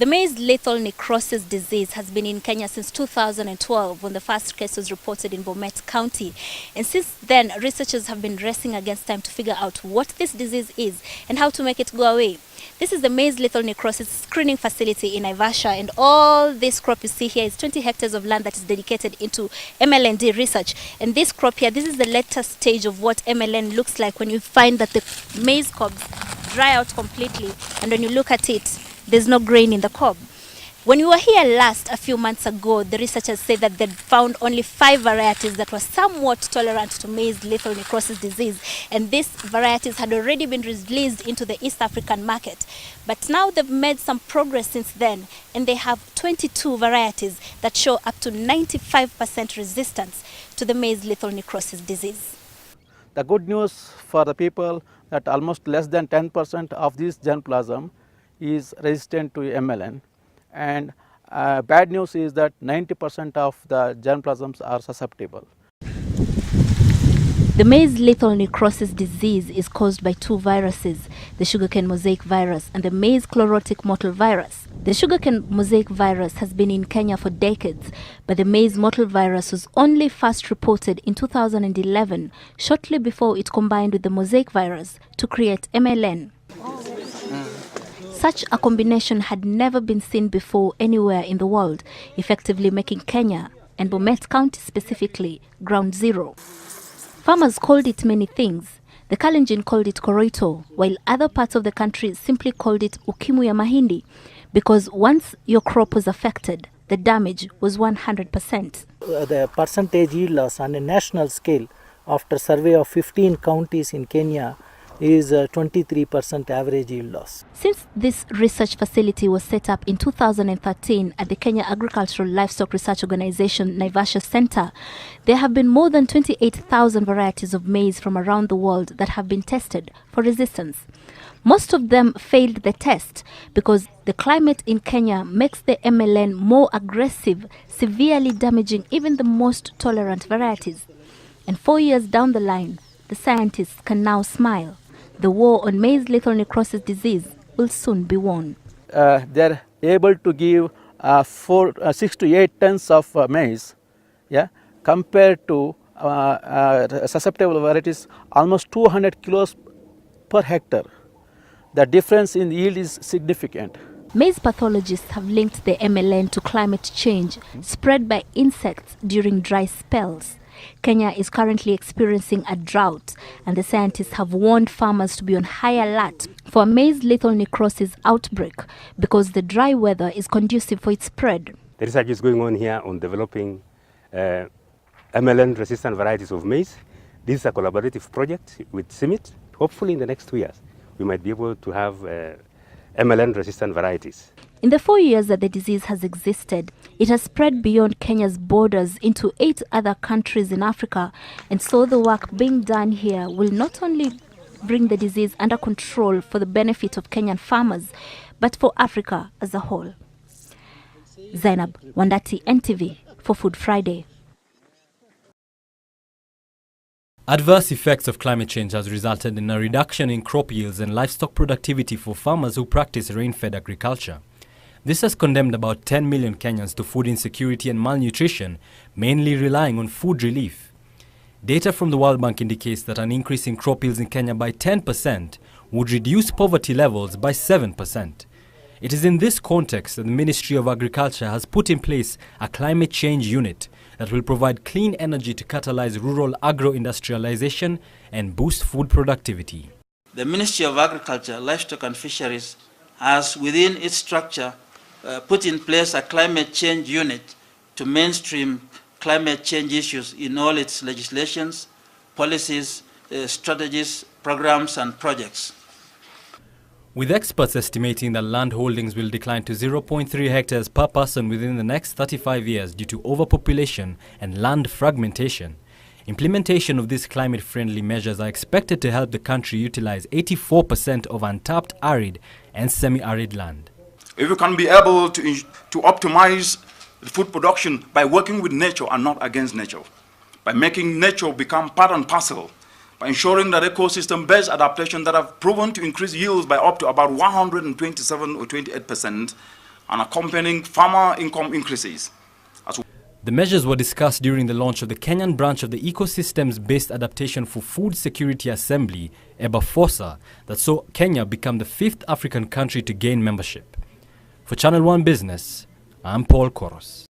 The maize lethal necrosis disease has been in Kenya since 2012 when the first case was reported in Bomet County. And since then, researchers have been racing against time to figure out what this disease is and how to make it go away. This is the maize lethal necrosis screening facility in Naivasha, and all this crop you see here is 20 hectares of land that is dedicated into MLND research. And this crop here, this is the later stage of what MLN looks like when you find that the maize cobs dry out completely, and when you look at it, there's no grain in the cob. When we were here last, a few months ago, the researchers said that they'd found only 5 varieties that were somewhat tolerant to maize lethal necrosis disease, and these varieties had already been released into the East African market. But now they've made some progress since then, and they have 22 varieties that show up to 95% resistance to the maize lethal necrosis disease. The good news for the people that almost less than 10% of this germplasm is resistant to MLN, and bad news is that 90% of the germplasms are susceptible. The maize lethal necrosis disease is caused by 2 viruses, the sugarcane mosaic virus and the maize chlorotic mottle virus. The sugarcane mosaic virus has been in Kenya for decades, but the maize mottle virus was only first reported in 2011, shortly before it combined with the mosaic virus to create MLN. Such a combination had never been seen before anywhere in the world, effectively making Kenya, and Bomet County specifically, ground zero. Farmers called it many things. The Kalenjin called it koroito, while other parts of the country simply called it ukimu ya mahindi, because once your crop was affected, the damage was 100%. The percentage yield loss on a national scale after survey of 15 counties in Kenya is 23% average yield loss. Since this research facility was set up in 2013 at the Kenya Agricultural Livestock Research Organization Naivasha Center, there have been more than 28,000 varieties of maize from around the world that have been tested for resistance. Most of them failed the test because the climate in Kenya makes the MLN more aggressive, severely damaging even the most tolerant varieties. And 4 years down the line, the scientists can now smile. The war on maize lethal necrosis disease will soon be won. They're able to give 6 to 8 tons of maize, compared to susceptible varieties almost 200 kilos per hectare. The difference in yield is significant. Maize pathologists have linked the MLN to climate change spread by insects during dry spells. Kenya is currently experiencing a drought, and the scientists have warned farmers to be on high alert for a maize lethal necrosis outbreak because the dry weather is conducive for its spread. The research is going on here on developing MLN-resistant varieties of maize. This is a collaborative project with CIMMYT. Hopefully in the next 2 years, we might be able to have MLN-resistant varieties. In the 4 years that the disease has existed, it has spread beyond Kenya's borders into 8 other countries in Africa, and so the work being done here will not only bring the disease under control for the benefit of Kenyan farmers, but for Africa as a whole. Zainab Wandati, NTV, for Food Friday. Adverse effects of climate change has resulted in a reduction in crop yields and livestock productivity for farmers who practice rain-fed agriculture. This has condemned about 10 million Kenyans to food insecurity and malnutrition, mainly relying on food relief. Data from the World Bank indicates that an increase in crop yields in Kenya by 10% would reduce poverty levels by 7%. It is in this context that the Ministry of Agriculture has put in place a climate change unit that will provide clean energy to catalyze rural agro-industrialization and boost food productivity. The Ministry of Agriculture, Livestock and Fisheries has within its structure put in place a climate change unit to mainstream climate change issues in all its legislations, policies, strategies, programs and projects. With experts estimating that land holdings will decline to 0.3 hectares per person within the next 35 years due to overpopulation and land fragmentation, implementation of these climate-friendly measures are expected to help the country utilize 84% of untapped arid and semi-arid land. If we can be able to optimize the food production by working with nature and not against nature, by making nature become part and parcel, by ensuring that ecosystem-based adaptation that have proven to increase yields by up to about 127 or 28%, and accompanying farmer income increases. The measures were discussed during the launch of the Kenyan branch of the Ecosystems-Based Adaptation for Food Security Assembly, EBAFOSA, that saw Kenya become the 5th African country to gain membership. For Channel One Business, I'm Paul Koros.